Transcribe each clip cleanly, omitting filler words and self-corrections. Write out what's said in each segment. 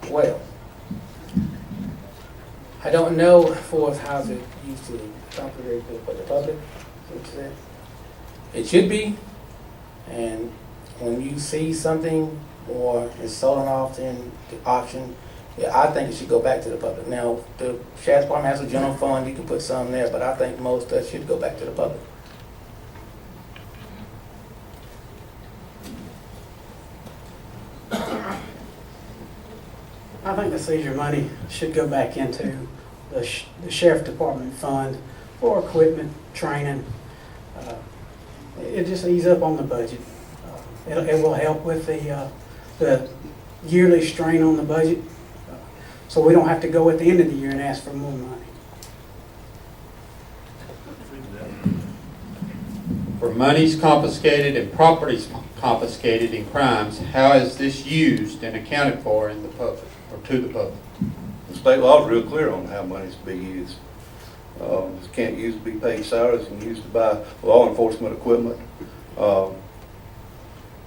well. I don't know for how it used to compensate for the public, what you said. It should be, and when you see something or it's sold off in the auction, yeah, I think it should go back to the public. Now, the sheriff's department has a general fund, you can put some there, but I think most that should go back to the public. I think the seizure money should go back into the sheriff department fund for equipment, training. It just ease up on the budget. It will help with the yearly strain on the budget, so we don't have to go at the end of the year and ask for more money. For monies confiscated and properties confiscated in crimes, how is this used and accounted for in the public or to the public? The state law is real clear on how money's to be used. It can't use to be paid salaries and used to buy law enforcement equipment.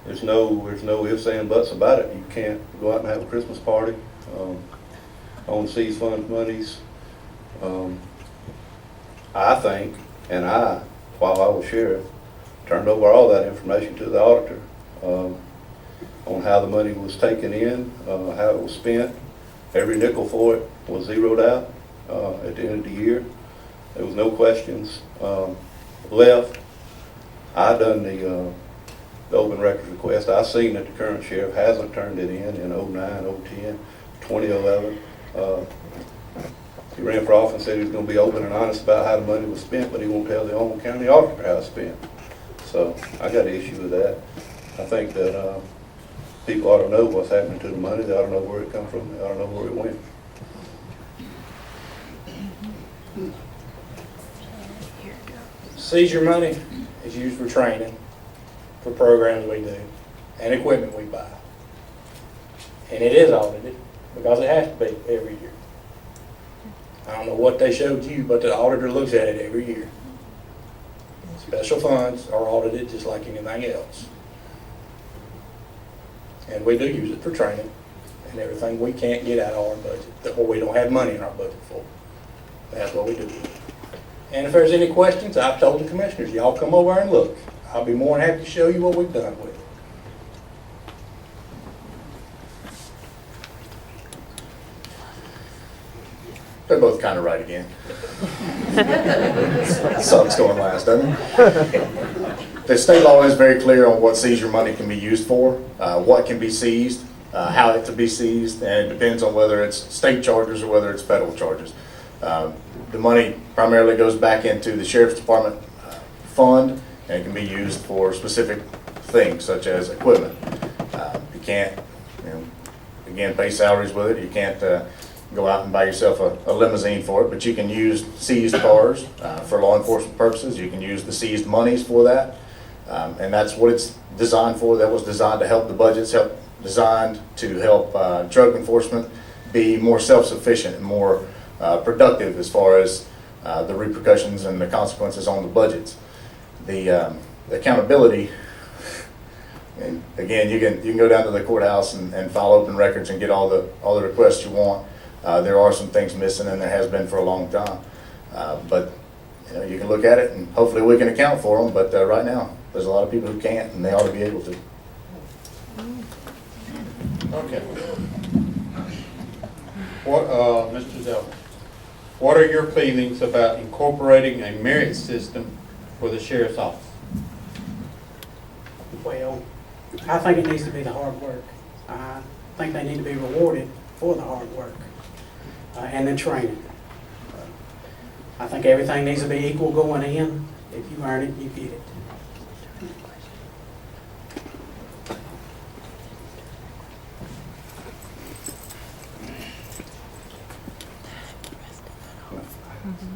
There's no ifs, ands, buts about it. You can't go out and have a Christmas party on seized funds monies. I think, and while I was sheriff, turned over all that information to the auditor on how the money was taken in, how it was spent. Every nickel for it was zeroed out at the end of the year. There was no questions left. I done the open records request. I seen that the current sheriff hasn't turned it in 09, 010, 2011. He ran for office and said he was going to be open and honest about how the money was spent, but he won't tell the Oklahoma County auditor how it's spent. So I got an issue with that. I think that people ought to know what's happening to the money. They ought to know where it come from. They ought to know where it went. Seizure money is used for training, for programs we do, and equipment we buy. And it is audited, because it has to be every year. I don't know what they showed you, but the auditor looks at it every year. Special funds are audited just like anything else. And we do use it for training and everything we can't get out of our budget, or we don't have money in our budget for. That's what we do. And if there's any questions, I've told the commissioners, y'all come over and look. I'll be more than happy to show you what we've done with it. They're both kind of right again. Something's going last, doesn't it? The state law is very clear on what seizure money can be used for, what can be seized, how it to be seized, and it depends on whether it's state charges or whether it's federal charges. The money primarily goes back into the sheriff's department fund, and it can be used for specific things such as equipment. You can't, again, pay salaries with it. You can't go out and buy yourself a limousine for it, but you can use seized cars for law enforcement purposes. You can use the seized monies for that, and that's what it's designed for. That was designed to help the budgets, designed to help drug enforcement be more self-sufficient and more productive as far as the repercussions and the consequences on the budgets. The accountability, and again, you can go down to the courthouse and file open records and get all the requests you want. There are some things missing, and there has been for a long time. But you can look at it, and hopefully we can account for them. But right now, there's a lot of people who can't, and they ought to be able to. Okay. What, Mr. Zell, what are your feelings about incorporating a merit system for the sheriff's office? Well, I think it needs to be the hard work. I think they need to be rewarded for the hard work and the training. I think everything needs to be equal going in. If you earn it, you get it.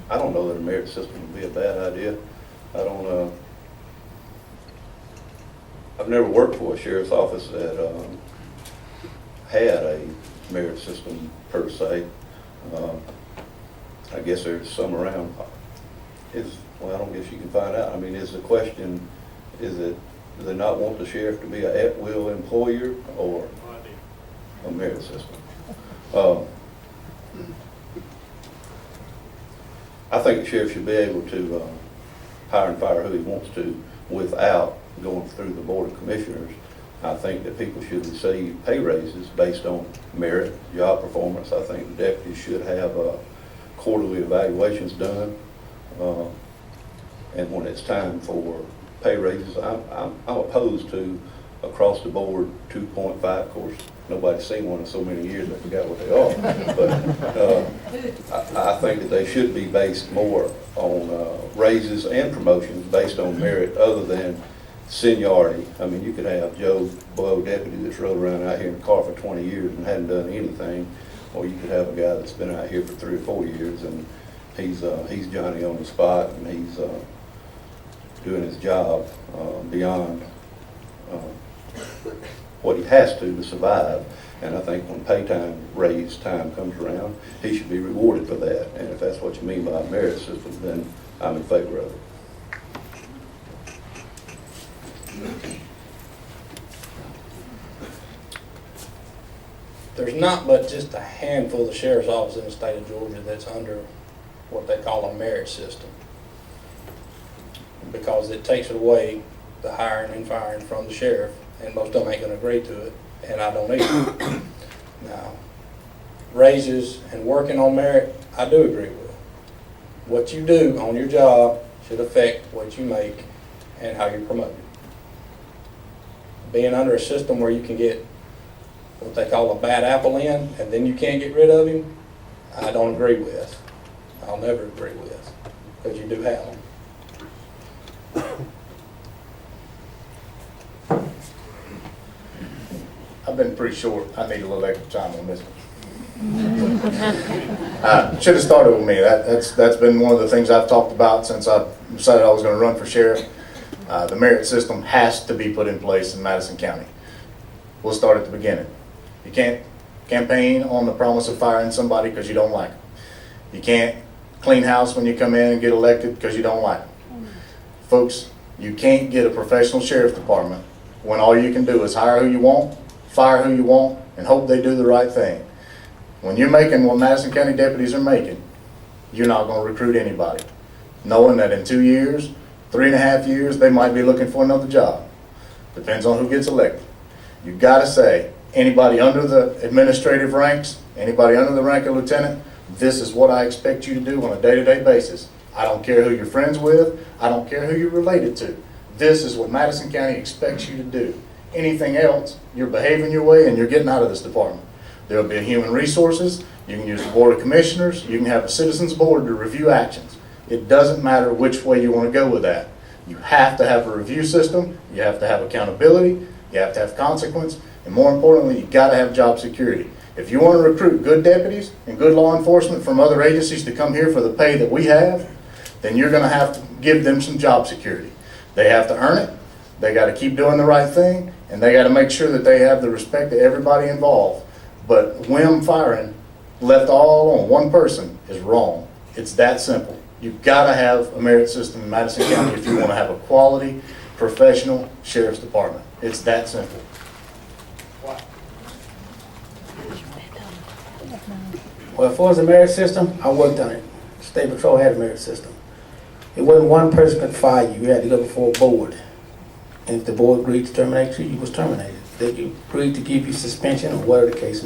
I don't know that a merit system would be a bad idea. I don't. I've never worked for a sheriff's office that had a merit system per se. I guess there's some around. Well, I don't guess you can find out. I mean, is the question, do they not want the sheriff to be an at-will employer or a merit system? I think the sheriff should be able to hire and fire who he wants to without going through the Board of Commissioners. I think that people should receive pay raises based on merit, job performance. I think the deputies should have quarterly evaluations done. And when it's time for pay raises, I'm opposed to across the board 2.5. Of course, nobody's seen one in so many years, I forgot what they are. But I think that they should be based more on raises and promotions based on merit other than seniority. I mean, you could have Joe Blow, deputy, that's rode around out here in a car for 20 years and hadn't done anything, or you could have a guy that's been out here for 3 or 4 years and he's Johnny on the spot and he's doing his job beyond what he has to survive. And I think when pay time, raise time comes around, he should be rewarded for that. And if that's what you mean by a merit system, then I'm in favor of it. There's not but just a handful of sheriff's offices in the state of Georgia that's under what they call a merit system, because it takes away the hiring and firing from the sheriff, and most of them ain't going to agree to it, and I don't either. Now, raises and working on merit, I do agree with. What you do on your job should affect what you make and how you're promoted. Being under a system where you can get what they call a bad apple in, and then you can't get rid of him, I don't agree with. I'll never agree with, because you do have them. I've been pretty short. I need a little extra time on this one. Should have started with me. That's been one of the things I've talked about since I decided I was going to run for sheriff. The merit system has to be put in place in Madison County. We'll start at the beginning. You can't campaign on the promise of firing somebody because you don't like them. You can't clean house when you come in and get elected because you don't like them. Folks, you can't get a professional sheriff's department when all you can do is hire who you want, fire who you want, and hope they do the right thing. When you're making what Madison County deputies are making, you're not going to recruit anybody, knowing that in 2 years, 3.5 years, they might be looking for another job. Depends on who gets elected. You've got to say, anybody under the administrative ranks, anybody under the rank of lieutenant, this is what I expect you to do on a day-to-day basis. I don't care who you're friends with. I don't care who you're related to. This is what Madison County expects you to do. Anything else, you're behaving your way and you're getting out of this department. There will be a human resources. You can use the Board of Commissioners. You can have a citizens board to review actions. It doesn't matter which way you want to go with that. You have to have a review system. You have to have accountability. You have to have consequence. And more importantly, you got to have job security. If you want to recruit good deputies and good law enforcement from other agencies to come here for the pay that we have, then you're going to have to give them some job security. They have to earn it. They got to keep doing the right thing, and they got to make sure that they have the respect of everybody involved. But whim firing left all on one person is wrong. It's that simple. You've got to have a merit system in Madison County if you want to have a quality, professional sheriff's department. It's that simple. Well, as far as the merit system, I worked on it. State Patrol had a merit system. It wasn't one person could fire you. You had to go before a board. And if the board agreed to terminate you, you was terminated. They agreed to give you suspension or whatever the case may be.